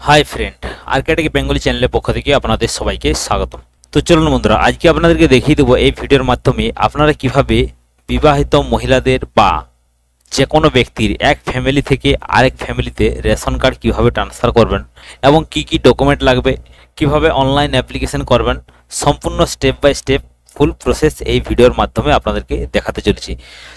Hi friend, আরকেটিক Bengali চ্যানেলের পক্ষ থেকে আপনাদের সবাইকে স্বাগতম। তো চলুন বন্ধুরা, আজকে আপনাদেরকে দেখিয়ে দেবো এই ভিডিওর মাধ্যমে আপনারা কিভাবে বিবাহিত মহিলাদের বা যে কোনো ব্যক্তির এক ফ্যামিলি থেকে আরেক ফ্যামিলিতে রেশন কার্ড কিভাবে ট্রান্সফার করবেন এবং কি কি ডকুমেন্ট লাগবে, কিভাবে অনলাইন অ্যাপ্লিকেশন করবেন, সম্পূর্ণ step by step full process এই ভিডিওর মাধ্যমে আপনাদেরকে দেখাতে চলেছি।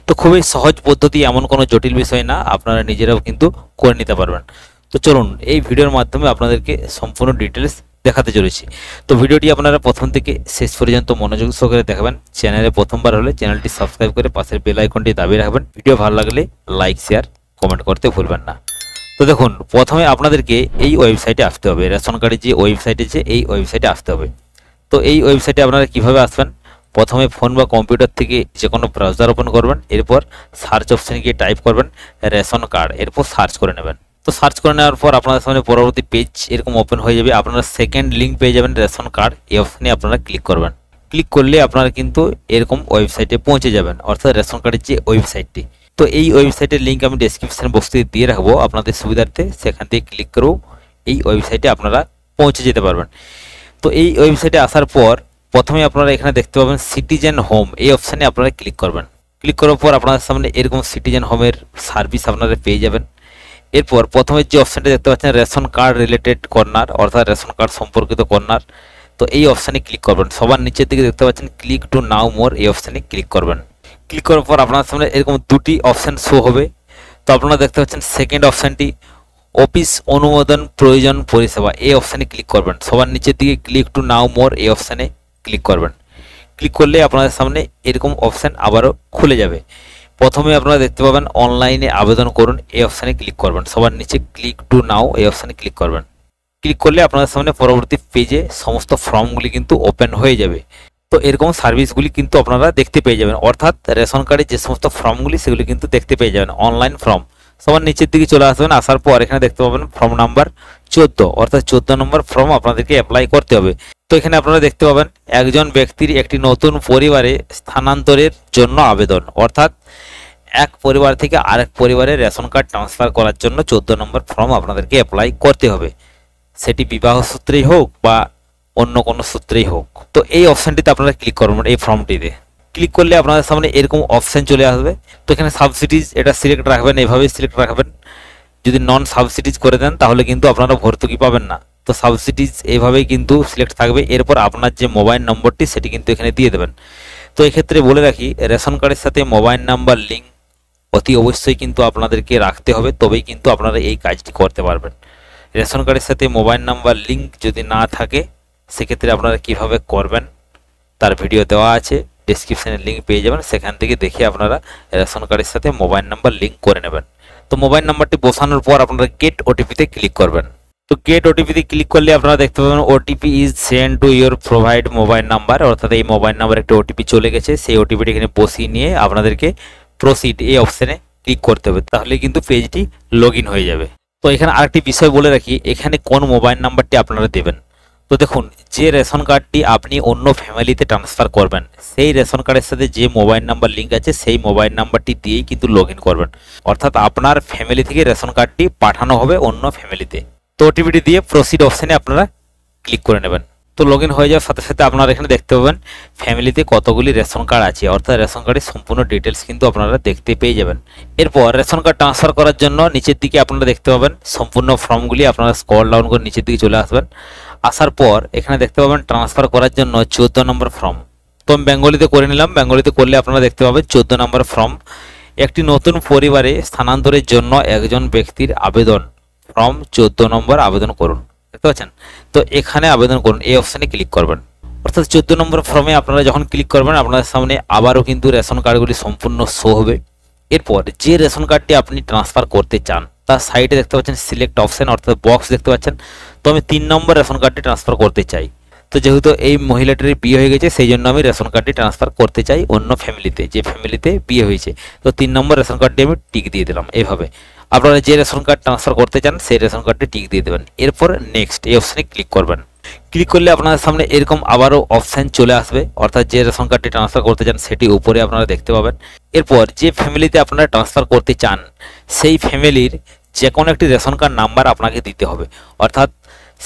তো খুবই সহজ পদ্ধতি, এমন কোনো জটিল বিষয় না, আপনারা নিজেরাও কিন্তু করে নিতে পারবেন। তো চলুন এই ভিডিওর মাধ্যমে আপনাদেরকে সম্পূর্ণ ডিটেলস দেখাতে চলেছি। তো ভিডিওটি আপনারা প্রথম থেকে শেষ পর্যন্ত মনোযোগ সহকারে দেখবেন। চ্যানেলে প্রথমবার হলে চ্যানেলটি সাবস্ক্রাইব করে পাশের বেল আইকনটি দাবিয়ে রাখবেন। ভিডিও ভালো লাগলে লাইক শেয়ার কমেন্ট করতে ভুলবেন না। তো দেখুন, প্রথমে আপনাদেরকে এই ওয়েবসাইটে আসতে হবে। রেশন কার্ডের যে ওয়েবসাইট আছে এই ওয়েবসাইটে আসতে হবে। তো এই ওয়েবসাইটে আপনারা কিভাবে আসবেন, প্রথমে ফোন বা কম্পিউটার থেকে যে কোনো ব্রাউজার ওপেন করবেন, এরপর সার্চ অপশানে গিয়ে টাইপ করবেন রেশন কার্ড, এরপর সার্চ করে নেবেন। তো সার্চ করে নেওয়ার পর আপনাদের সামনে পরবর্তী পেজ এরকম ওপেন হয়ে যাবে। আপনারা সেকেন্ড লিঙ্ক পেয়ে যাবেন রেশন কার্ড, এই অপশানে আপনারা ক্লিক করবেন। ক্লিক করলে আপনারা কিন্তু এরকম ওয়েবসাইটে পৌঁছে যাবেন, অর্থাৎ রেশন কার্ডের যে ওয়েবসাইটটি। তো এই ওয়েবসাইটের লিঙ্ক আমি ডেসক্রিপশন বক্সে দিয়ে রাখবো আপনাদের সুবিধার্থে, সেখান থেকে ক্লিক করেও এই ওয়েবসাইটে আপনারা পৌঁছে যেতে পারবেন। তো এই ওয়েবসাইটে আসার পর প্রথমে আপনারা এখানে দেখতে পাবেন সিটিজেন হোম, এই অপশানে আপনারা ক্লিক করবেন। ক্লিক করার পর আপনাদের সামনে এরকম সিটিজেন হোমের সার্ভিস আপনারা পেয়ে যাবেন। এরপর প্রথমে যে অপশানটা দেখতে পাচ্ছেন রেশন কার্ড রিলেটেড কর্নার, অর্থাৎ রেশন কার্ড সম্পর্কিত কর্নার, তো এই অপশানে ক্লিক করবেন। সবার নিচের দিকে দেখতে পাচ্ছেন ক্লিক টু নাও মোর, এই অপশানে ক্লিক করবেন। ক্লিক করার পর আপনার সামনে এরকম দুটি অপশান শো হবে। তো আপনারা দেখতে পাচ্ছেন সেকেন্ড অপশানটি অফিস অনুমোদন প্রয়োজন পরিষেবা, এই অপশানে ক্লিক করবেন। সবার নিচের দিকে ক্লিক টু নাও মোর, এই অপশানে ক্লিক করবেন। ক্লিক করলে আপনাদের সামনে এরকম অপশান আবারও খুলে যাবে। প্রথমে আপনারা দেখতে পাবেন অনলাইনে আবেদন করুন, এই অপশানে ক্লিক করবেন। সবার নিচে ক্লিক টু নাও, এই অপশানে ক্লিক করবেন। ক্লিক করলে আপনাদের সামনে পরবর্তী পেজে সমস্ত ফর্মগুলি কিন্তু ওপেন হয়ে যাবে। তো এরকম সার্ভিসগুলি কিন্তু আপনারা দেখতে পেয়ে যাবেন, অর্থাৎ রেশন কার্ডের যে সমস্ত ফর্মগুলি সেগুলি কিন্তু দেখতে পেয়ে যাবেন, অনলাইন ফর্ম। সবার নিচের দিকে চলে আসবেন, আসার পর এখানে দেখতে পাবেন ফর্ম নাম্বার 14, অর্থাৎ 14 নম্বর ফর্ম আপনাদেরকে অ্যাপ্লাই করতে হবে। তো এখানে আপনারা দেখতে পাবেন একজন ব্যক্তির একটি নতুন পরিবারে স্থানান্তরের জন্য আবেদন, অর্থাৎ এক পরিবার থেকে আরেক পরিবারে রেশন কার্ড ট্রান্সফার করার জন্য 14 নম্বর ফর্ম আপনাদেরকে অ্যাপ্লাই করতে হবে, সেটি বিবাহ সূত্রেই হোক বা অন্য কোনো সূত্রেই হোক। তো এই অপশানটিতে আপনারা ক্লিক করবেন। এই ফর্মটিতে ক্লিক করলে আপনাদের সামনে এরকম অপশান চলে আসবে। তো এখানে সাবসিডিজ এটা সিলেক্ট রাখবেন, এভাবেই সিলেক্ট রাখবেন। যদি নন সাবসিডিজ করে দেন তাহলে কিন্তু আপনারা ভর্তুকি পাবেন না। তো সাবসিডিজ এইভাবেই কিন্তু সিলেক্ট থাকবে। এরপর আপনার যে মোবাইল নম্বরটি সেটি কিন্তু এখানে দিয়ে দেবেন। তো এক্ষেত্রে বলে রাখি, রেশন কার্ডের সাথে মোবাইল নাম্বার লিঙ্ক অতি অবশ্যই কিন্তু আপনাদেরকে রাখতে হবে, তবেই কিন্তু আপনারা এই কাজটি করতে পারবেন। রেশন কার্ডের সাথে মোবাইল নাম্বার লিঙ্ক যদি না থাকে সেক্ষেত্রে আপনারা কিভাবে করবেন তার ভিডিও দেওয়া আছে, ডেসক্রিপশনে লিঙ্ক পেয়ে যাবেন, সেখান থেকে দেখে আপনারা রেশন কার্ডের সাথে মোবাইল নাম্বার লিঙ্ক করে নেবেন। তো মোবাইল নাম্বারটি বসানোর পর আপনারা গেট ওটিপিতে ক্লিক করবেন। তো গেট ওটিপিতে ক্লিক করলে আপনারা দেখতে পাবেন OTP is send to your provide mobile number, অর্থাৎ এই মোবাইল নাম্বার একটা ওটিপি চলে গেছে। সেই ওটিপিটি এখানে বসিয়ে নিয়ে আপনাদেরকে প্রসিড এই অপশানে ক্লিক করতে হবে, তাহলে কিন্তু পেজটি লগ ইন হয়ে যাবে। তো এখানে আরেকটি বিষয় বলে রাখি, এখানে কোন মোবাইল নাম্বারটি আপনারা দেবেন। তো দেখুন, যে রেশন কার্ডটি আপনি অন্য ফ্যামিলিতে ট্রান্সফার করবেন সেই রেশন কার্ডের সাথে যে মোবাইল নাম্বার লিঙ্ক আছে সেই মোবাইল নাম্বারটি দিয়েই কিন্তু লগ ইন করবেন, অর্থাৎ আপনার ফ্যামিলি থেকে রেশন কার্ডটি পাঠানো হবে অন্য ফ্যামিলিতে। তো ওটিপিটি দিয়ে প্রসিড অপশানে আপনারা ক্লিক করে নেবেন। তো লগ ইন হয়ে যাওয়ার সাথে সাথে আপনারা এখানে দেখতে পাবেন ফ্যামিলিতে কতগুলি রেশন কার্ড আছে, অর্থাৎ রেশন কার্ডের সম্পূর্ণ ডিটেলস কিন্তু আপনারা দেখতে পেয়ে যাবেন। এরপর রেশন কার্ড ট্রান্সফার করার জন্য নিচের দিকে আপনারা দেখতে পাবেন সম্পূর্ণ ফর্মগুলি, আপনারা স্ক্রল ডাউন করে নিচের দিকে চলে আসবেন। আসার পর এখানে দেখতে পাবেন ট্রান্সফার করার জন্য 14 নম্বর ফর্ম। তো আমি বেঙ্গলিতে করে নিলাম। বেঙ্গলিতে করলে আপনারা দেখতে পাবেন 14 নম্বর ফর্ম, একটি নতুন পরিবারে স্থানান্তরের জন্য একজন ব্যক্তির আবেদন, ফর্ম 14 নম্বর আবেদন করুন, দেখতে পাচ্ছেন। তো এখানে আবেদন করুন, এই অপশানে ক্লিক করবেন। অর্থাৎ 14 নম্বর ফর্মে আপনারা যখন ক্লিক করবেন আপনাদের সামনে আবারও কিন্তু রেশন কার্ডগুলি সম্পূর্ণ শো হবে। এরপর যে রেশন কার্ডটি আপনি ট্রান্সফার করতে চান তার সাইডে দেখতে পাচ্ছেন সিলেক্ট অপশান, অর্থাৎ বক্স দেখতে পাচ্ছেন। তো আমি 3 নম্বর রেশন কার্ডটি ট্রান্সফার করতে চাই। তো যেহেতু এই মহিলাটির বিয়ে হয়ে গেছে সেই জন্য আমি রেশন কার্ডটি ট্রান্সফার করতে চাই অন্য ফ্যামিলিতে, যে ফ্যামিলিতে বিয়ে হয়েছে। তো 3 নম্বর রেশন কার্ডটি আমি টিক দিয়ে দিলাম। এইভাবে আপনারা যে রেশন কার্ড ট্রান্সফার করতে চান সেই রেশন কার্ডটি টিক দিয়ে দেবেন। এরপর নেক্সট এই অপশানে ক্লিক করবেন। ক্লিক করলে আপনাদের সামনে এরকম আবারও অপশান চলে আসবে, অর্থাৎ যে রেশন কার্ডটি ট্রান্সফার করতে চান সেটি উপরে আপনারা দেখতে পাবেন। এরপর যে ফ্যামিলিতে আপনারা ট্রান্সফার করতে চান সেই ফ্যামিলির যে কোনো একটি রেশন কার্ড নাম্বার আপনাকে দিতে হবে। অর্থাৎ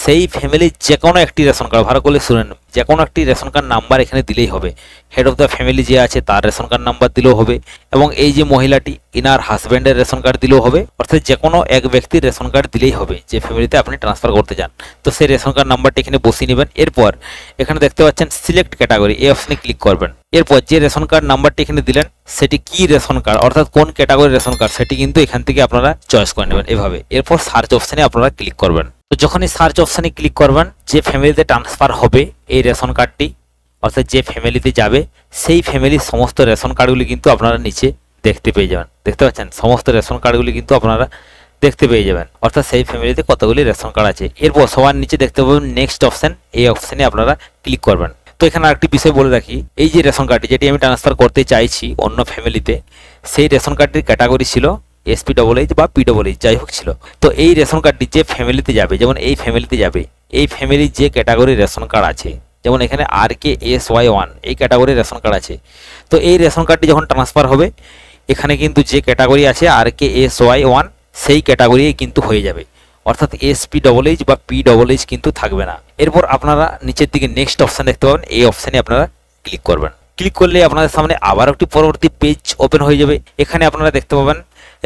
সেই ফ্যামিলির যে কোনো একটি রেশন কার্ড, ভালো করে শুনেন, যে কোনো একটি রেশন কার্ড নাম্বার এখানে দিলেই হবে। হেড অফ দ্য ফ্যামিলি যে আছে তার রেশন কার্ড নাম্বার দিলেও হবে, এবং এই যে মহিলাটি ইনার হাজব্যান্ডের রেশন কার্ড দিলেও হবে। অর্থাৎ যে কোনো এক ব্যক্তির রেশন কার্ড দিলেই হবে যে ফ্যামিলিতে আপনি ট্রান্সফার করতে চান। তো সেই রেশন কার্ড নাম্বারটি এখানে বসিয়ে নেবেন। এরপর এখানে দেখতে পাচ্ছেন সিলেক্ট ক্যাটাগরি, এই অপশনে ক্লিক করবেন। এরপর যে রেশন কার্ড নাম্বারটি এখানে দিলেন সেটি কি রেশন কার্ড, অর্থাৎ কোন ক্যাটাগরির রেশন কার্ড, সেটি কিন্তু এখান থেকে আপনারা চয়েস করে নেবেন এভাবে। এরপর সার্চ অপশনে আপনারা ক্লিক করবেন। তো যখনই সার্চ অপশনে ক্লিক করবেন, যে ফ্যামিলিতে ট্রান্সফার হবে এই রেশন কার্ডটি, অর্থাৎ যে ফ্যামিলিতে যাবে সেই ফ্যামিলির সমস্ত রেশন কার্ডগুলি কিন্তু আপনারা নিচে দেখতে পেয়ে যাবেন। দেখতে পাচ্ছেন সমস্ত রেশন কার্ডগুলি কিন্তু আপনারা দেখতে পেয়ে যাবেন, অর্থাৎ সেই ফ্যামিলিতে কতগুলি রেশন কার্ড আছে। এরপর সবার নিচে দেখতে পাবেন নেক্সট অপশন, এই অপশনে আপনারা ক্লিক করবেন। তো এখানে আরেকটি বিষয় বলে রাখি, এই যে রেশন কার্ডটি যেটি আমি ট্রান্সফার করতে চাইছি অন্য ফ্যামিলিতে, সেই রেশন কার্ডটির ক্যাটাগরি ছিল SPHH বা PHH যাই হোক ছিল। তো এই রেশন কার্ডটি যে ফ্যামিলিতে যাবে, যেমন এই ফ্যামিলিতে যাবে, এই ফ্যামিলির যে ক্যাটাগরির রেশন কার্ড আছে, যেমন এখানে RKSY1 এই ক্যাটাগরির রেশন কার্ড আছে। তো এই রেশন কার্ডটি যখন ট্রান্সফার হবে, এখানে কিন্তু যে ক্যাটাগরি আছে RKSY1 সেই ক্যাটাগরি কিন্তু হয়ে যাবে, অর্থাৎ SPHH বা PHH কিন্তু থাকবে না। এরপর আপনারা নিচের দিকে নেক্সট অপশন দেখতে পাবেন, এই অপশানে আপনারা ক্লিক করবেন। ক্লিক করলে আপনাদের সামনে আবার একটি পরবর্তী পেজ ওপেন হয়ে যাবে। এখানে আপনারা দেখতে পাবেন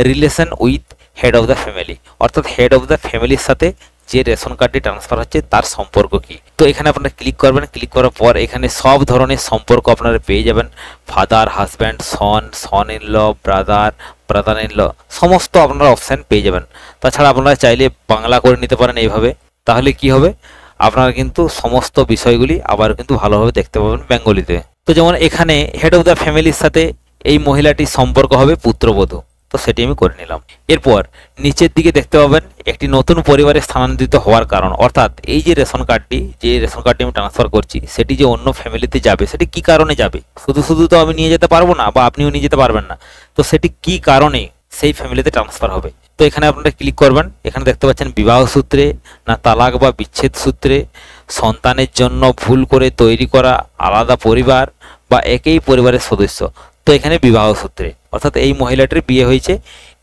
relation with head of the family, অর্থাৎ হেড অফ দ্য ফ্যামিলির সাথে যে রেশন কার্ডটি ট্রান্সফার হচ্ছে তার সম্পর্ক কি। তো এখানে আপনারা ক্লিক করবেন। ক্লিক করার পর এখানে সব ধরনের সম্পর্ক আপনারা পেয়ে যাবেন, father, husband, son in law, brother in law, সমস্ত আপনারা অপশান পেয়ে যাবেন। তাছাড়া আপনারা চাইলে বাংলা করে নিতে পারেন এইভাবে, তাহলে কি হবে আপনারা কিন্তু সমস্ত বিষয়গুলি আবার কিন্তু ভালোভাবে দেখতে পাবেন বেঙ্গলিতে। তো যেমন এখানে হেড অফ দ্য ফ্যামিলির সাথে এই মহিলাটির সম্পর্ক হবে পুত্রবধূ, তো সেটি আমি করে নিলাম। এরপর নিচের দিকে দেখতে পাবেন একটি নতুন পরিবারে স্থানান্তরিত হওয়ার কারণ, অর্থাৎ এই যে রেশন কার্ডটি আমি ট্রান্সফার করছি সেটি যে অন্য ফ্যামিলিতে যাবে সেটি কি কারণে যাবে, শুধু তো আমি নিয়ে যেতে পারবো না বা আপনিও নিয়ে যেতে পারবেন না, তো সেটি কি কারণে সেই ফ্যামিলিতে ট্রান্সফার হবে। তো এখানে আপনারা ক্লিক করবেন। এখানে দেখতে পাচ্ছেন বিবাহ সূত্রে, না তালাক বা বিচ্ছেদ সূত্রে, সন্তানের জন্য ভুল করে তৈরি করা আলাদা পরিবার, বা একই পরিবারের সদস্য। তো এখানে বিবাহ সূত্রে, অর্থাৎ এই মহিলাটির বিয়ে হয়েছে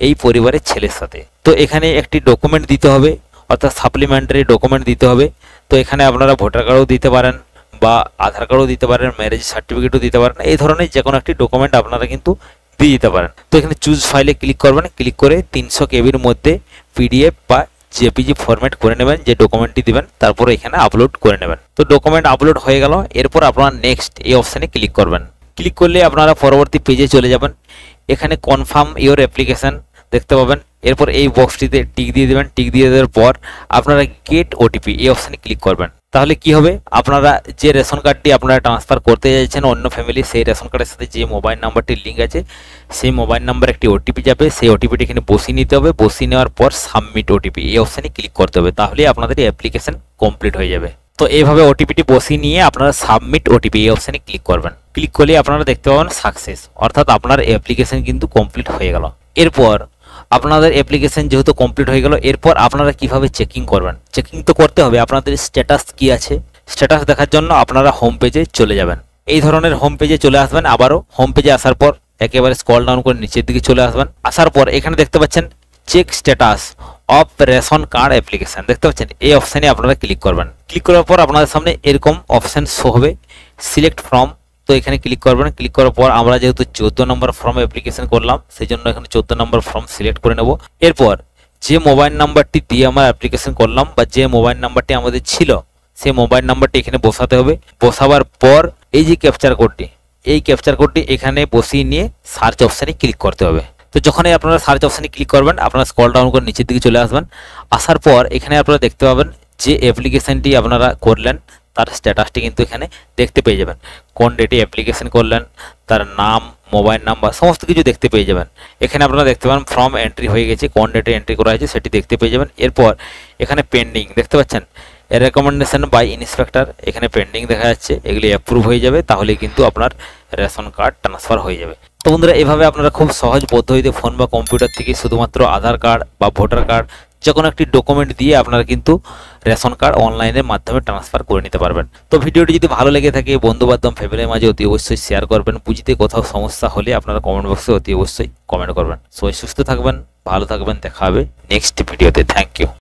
এই পরিবারের ছেলের সাথে। তো এখানে একটি ডকুমেন্ট দিতে হবে, অর্থাৎ সাপ্লিমেন্টারি ডকুমেন্ট দিতে হবে। তো এখানে আপনারা ভোটার কার্ডও দিতে পারেন বা আধার কার্ডও দিতে পারেন, ম্যারেজ সার্টিফিকেটও দিতে পারেন, এই ধরনের যে কোনো একটি ডকুমেন্ট আপনারা কিন্তু দিয়ে দিতে পারেন। তো এখানে চুজ ফাইলে ক্লিক করবেন। ক্লিক করে 300 কেবির মধ্যে PDF বা JPG ফরম্যাট করে নেবেন যে ডকুমেন্টটি দিবেন, তারপরে এখানে আপলোড করে নেবেন। তো ডকুমেন্ট আপলোড হয়ে গেল। এরপর আপনারা নেক্সট এই অপশানে ক্লিক করবেন। ক্লিক করলে আপনারা পরবর্তী পেজে চলে যাবেন। এখানে কনফার্ম ইওর অ্যাপ্লিকেশন দেখতে পাবেন। এরপর এই বক্সটিতে টিক দিয়ে দেবেন। টিক দিয়ে দেওয়ার পর আপনারা গেট OTP এই অপশানে ক্লিক করবেন। তাহলে কি হবে, আপনারা যে রেশন কার্ডটি আপনারা ট্রান্সফার করতে চাইছেন অন্য ফ্যামিলি, সেই রেশন কার্ডের সাথে যে মোবাইল নাম্বারটির লিঙ্ক আছে সেই মোবাইল নাম্বার একটি OTP যাবে। সেই OTPটি এখানে বসিয়ে নিতে হবে। বসিয়ে নেওয়ার পর সাবমিট OTP এই অপশানে ক্লিক করতে হবে, তাহলে আপনাদের এই অ্যাপ্লিকেশন কমপ্লিট হয়ে যাবে। তো এইভাবে OTPটি বসিয়ে নিয়ে আপনারা সাবমিট OTP এই অপশানে ক্লিক করবেন। ক্লিক করলে আপনারা দেখতে পাবেন সাকসেস, অর্থাৎ আপনার অ্যাপ্লিকেশন কিন্তু কমপ্লিট হয়ে গেল। এরপর আপনাদের অ্যাপ্লিকেশন যেহেতু কমপ্লিট হয়ে গেল, এরপর আপনারা কিভাবে চেকিং করবেন, চেকিং তো করতে হবে, আপনাদের স্ট্যাটাস কি আছে স্ট্যাটাস দেখার জন্য আপনারা হোম পেজে চলে যাবেন। এই ধরনের হোম পেজে চলে আসবেন। আবারও হোম পেজে আসার পর একেবারে স্ক্রল ডাউন করে নিচের দিকে চলে আসবেন। আসার পর এখানে দেখতে পাচ্ছেন check status of ration card application দেখতে পাচ্ছেন, এই অপশানে আপনারা ক্লিক করবেন। ক্লিক করার পর আপনাদের সামনে এরকম অপশান শো হবে, সিলেক্ট ফর্ম। তো এখানে ক্লিক করবেন। ক্লিক করার পর আমরা যেহেতু 14 নম্বর ফর্ম অ্যাপ্লিকেশন করলাম, সেই জন্য এখানে 14 নম্বর ফর্ম সিলেক্ট করে নেব। এরপর যে মোবাইল নাম্বারটি দিয়ে আমরা অ্যাপ্লিকেশন করলাম বা যে মোবাইল নাম্বারটি আমাদের ছিল সেই মোবাইল নাম্বারটি এখানে বসাতে হবে। বসাবার পর এই যে ক্যাপচার কোডটি, এই ক্যাপচার কোডটি এখানে বসিয়ে নিয়ে সার্চ অপশানে ক্লিক করতে হবে। তো যখনই আপনারা সার্চ অপশানে ক্লিক করবেন, আপনারা স্ক্রল ডাউন করে নিচের দিকে চলে আসবেন। আসার পর এখানে আপনারা দেখতে পাবেন যে অ্যাপ্লিকেশনটি আপনারা করলেন তার স্ট্যাটাসটি কিন্তু এখানে দেখতে পেয়ে যাবেন। কোন ডেটে অ্যাপ্লিকেশন করলেন, তার নাম, মোবাইল নাম্বার সমস্ত কিছু দেখতে পেয়ে যাবেন। এখানে আপনারা দেখতে পাবেন ফর্ম এন্ট্রি হয়ে গেছে, কোন ডেটে এন্ট্রি করা হয়েছে সেটি দেখতে পেয়ে যাবেন। এরপর এখানে পেন্ডিং দেখতে পাচ্ছেন, রেকমেন্ডেশন বাই ইন্সপেক্টর এখানে পেন্ডিং দেখা যাচ্ছে, এগুলি অ্যাপ্রুভ হয়ে যাবে, তাহলে কিন্তু আপনার রেশন কার্ড ট্রান্সফার হয়ে যাবে। তো বন্ধুরা, এভাবে আপনারা খুব সহজ পদ্ধতিতে ফোন বা কম্পিউটার থেকে শুধুমাত্র আধার কার্ড বা ভোটার কার্ড যে কোনো একটি ডকুমেন্ট দিয়ে আপনারা কিন্তু রেশন কার্ড অনলাইনের মাধ্যমে ট্রান্সফার করে নিতে পারবেন। তো ভিডিওটি যদি ভালো লেগে থাকে বন্ধু বান্ধব ফ্যামিলির মাঝে অতি অবশ্যই শেয়ার করবেন। বুঝতে কোথাও সমস্যা হলে আপনারা কমেন্ট বক্সে অতি অবশ্যই কমেন্ট করবেন। সবাই সুস্থ থাকবেন, ভালো থাকবেন, দেখা হবে নেক্সট ভিডিওতে। Thank you.